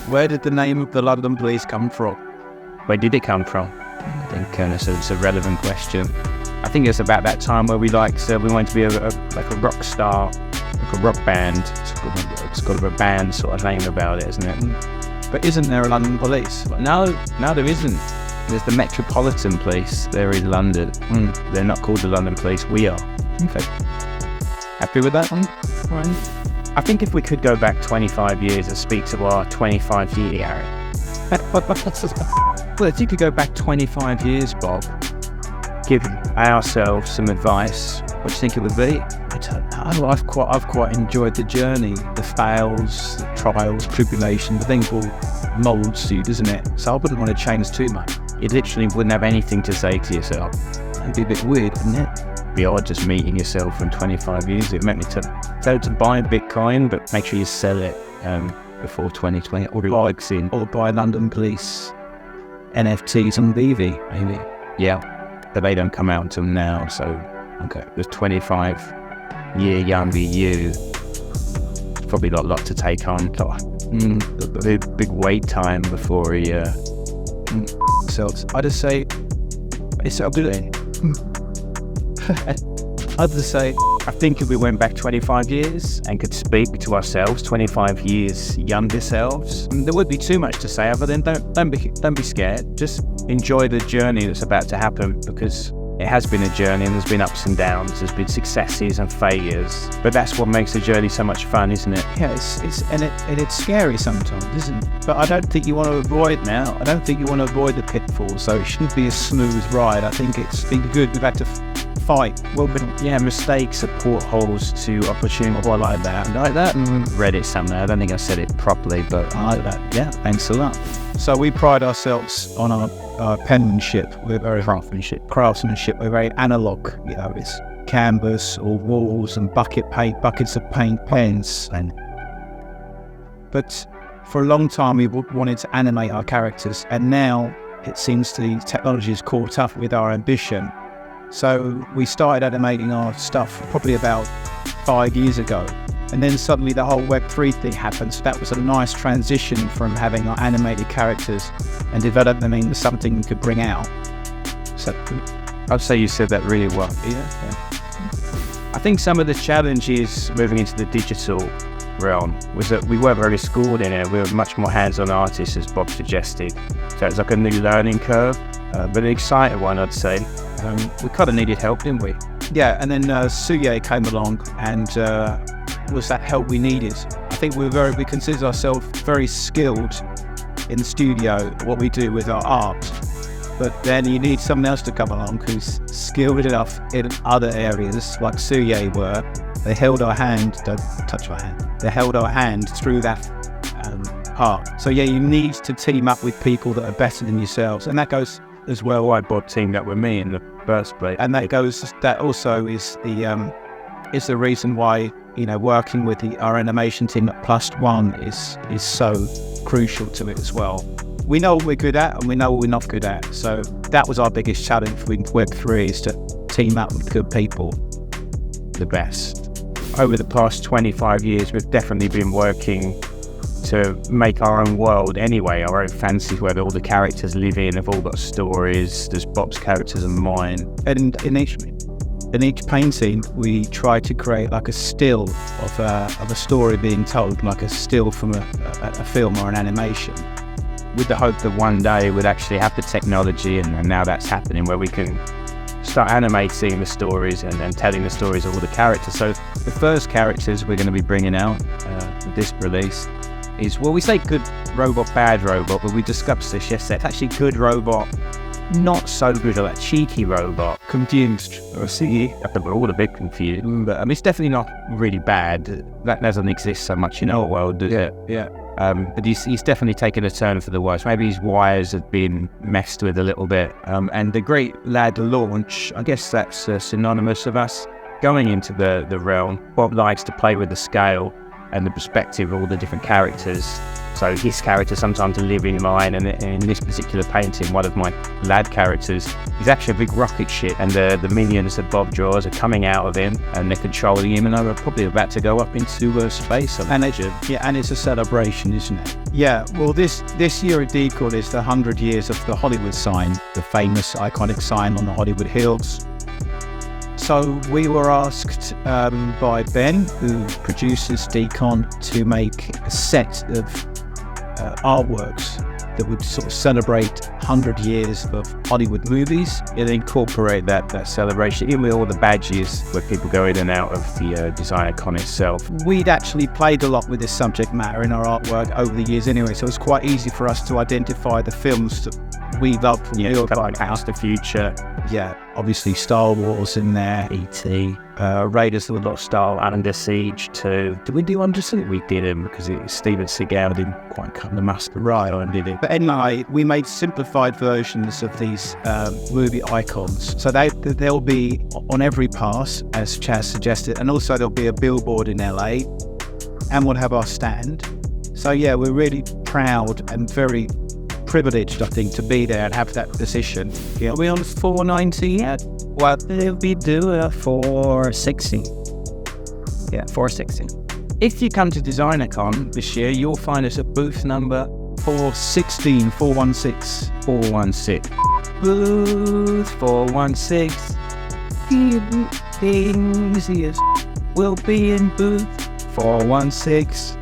Where did the name of the London police come from? Where did it come from? I think it's a relevant question. I think it's about that time where we wanted to be like a rock star, like a rock band. It's got a band sort of name about it, isn't it? But isn't there a London police? No, there isn't. There's the Metropolitan Police. They're in London. They're not called the London Police. We are. Okay. Happy with that one? Right. I think if we could go back 25 years and speak to our 25-year Aaron. Well, if you could go back 25 years, Bob, give ourselves some advice, what do you think it would be? I don't know. I've quite enjoyed the journey, the fails, the trials, tribulations. The thing all moulds you, doesn't it? So I wouldn't want to change too much. You literally wouldn't have anything to say to yourself. It'd be a bit weird, wouldn't it? It'd be odd just meeting yourself from 25 years. It meant me to buy Bitcoin, but make sure you sell it before 2020. Or buy London Police NFTs on VeVe, maybe. Yeah, but they don't come out until now. So okay, there's 25-year younger you. Probably not a lot to take on. Big wait time before he selves. I just say it's up to it. I'd just say I think if we went back 25 years and could speak to ourselves, 25 years younger selves, there would be too much to say other than don't be scared. Just enjoy the journey that's about to happen, because it has been a journey and there's been ups and downs, there's been successes and failures, but that's what makes the journey so much fun, isn't it? Yeah, it's scary sometimes, isn't it? But I don't think you want to avoid now. I don't think you want to avoid the pitfalls, so it shouldn't be a smooth ride. I think it's been good. We've had to fight. Well, yeah, mistakes are portholes to opportunity. I like that. Like that. Read it somewhere. I don't think I said it properly, but I like that. Yeah, thanks a lot. So we pride ourselves on our penmanship. We're very craftsmanship. We're very analog. You know, it's canvas or walls and buckets of paint, pens, but for a long time we wanted to animate our characters, and now it seems the technology has caught up with our ambition. So we started animating our stuff probably about 5 years ago, and then suddenly the whole Web3 thing happened. So that was a nice transition from having our animated characters and develop them into something we could bring out. So I'd say you said that really well. Yeah. I think some of the challenges moving into the digital realm was that we weren't very schooled in it. We were much more hands-on artists, as Bob suggested. So it's like a new learning curve, but an exciting one, I'd say. We kind of needed help, didn't we? Yeah, and then Suye came along and was that help we needed. I think we consider ourselves very skilled in the studio, what we do with our art. But then you need someone else to come along who's skilled enough in other areas, like Suye were. They held our hand, don't touch my hand. They held our hand through that part. So yeah, you need to team up with people that are better than yourselves, and that goes as well. Why Bob teamed up with me in the first place, and that also is the reason why, you know, working with our animation team at +1 is so crucial to it as well. We know what we're good at and we know what we're not good at. So that was our biggest challenge with Web3, is to team up with good people. The best. Over the past 25 years, we've definitely been working to make our own world anyway, our own fantasy where all the characters live in, have all got stories. There's Bob's characters and mine. And in each painting, we try to create like a still of a story being told, like a still from a film or an animation. With the hope that one day we'd actually have the technology, and now that's happening, where we can start animating the stories and telling the stories of all the characters. So the first characters we're going to be bringing out with this release is, well, we say good robot, bad robot, but we discussed this yesterday. It's actually good robot, not so good, like cheeky robot. Confused. Or see, I think we're all a bit confused, but it's definitely not really bad. That doesn't exist so much in our world, does it? Yeah. But he's definitely taken a turn for the worse. Maybe his wires have been messed with a little bit. And the great lad launch, I guess that's synonymous of us going into the realm. Bob likes to play with the scale. and the perspective of all the different characters. So his character sometimes live in mine, and in this particular painting, one of my lad characters is actually a big rocket ship, and the minions that Bob draws are coming out of him, and they're controlling him, and are probably about to go up into space. And it's a celebration, isn't it? Yeah. Well, this year at DesignerCon is the 100 years of the Hollywood sign, the famous iconic sign on the Hollywood Hills. So we were asked by Ben, who produces DesignerCon, to make a set of artworks that would sort of celebrate 100 years of Hollywood movies. And incorporate that celebration in with all the badges where people go in and out of the DesignerCon itself. We'd actually played a lot with this subject matter in our artwork over the years anyway, so it's quite easy for us to identify the films that we love. Like House of the Future. Yeah, obviously Star Wars in there. E.T. Raiders of the Lost Ark, Under Siege 2. Did we do Under Siege? We didn't, because Steven Seagal didn't quite cut the mustard right on, did it? But anyway, we made simplified versions of these movie icons. So they'll be on every pass, as Chaz suggested, and also there'll be a billboard in LA, and we'll have our stand. So yeah, we're really proud and very privileged, I think, to be there and have that position. Yeah. Are we on 490 yet? What did we do? 460. Yeah, 460. If you come to DesignerCon this year, you'll find us at booth number 416. Booth 416. Easiest. We'll be in booth 416.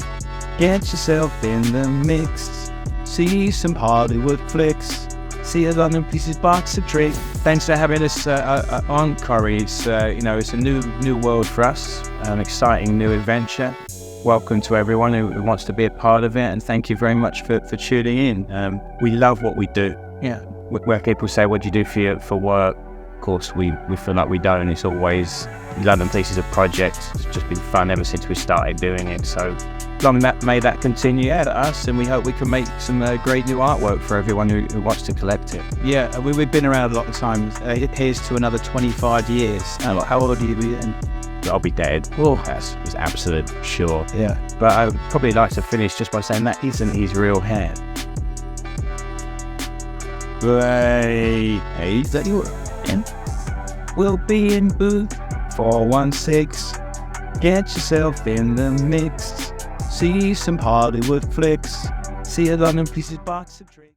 Get yourself in the mix. See some Hollywood flicks. See a London Pieces box of tricks. Thanks for having us on, Corey. It's it's a new world for us, an exciting new adventure. Welcome to everyone who wants to be a part of it, and thank you very much for tuning in. We love what we do. Yeah. Where people say, "What do you do for work?" Of course, we feel like we don't. It's always London Pieces of projects. It's just been fun ever since we started doing it. So long may that continue at us, and we hope we can make some great new artwork for everyone who wants to collect it. Yeah, we've been around a lot of times. Here's to another 25 years. How old are you then? I'll be dead. Oh, That's was absolute sure. Yeah. But I would probably like to finish just by saying that isn't his real hair. Hey, is that your? Yeah. We'll be in booth 416. Get yourself in the mix. See some Hollywood flicks. See a London Pieces box of drinks.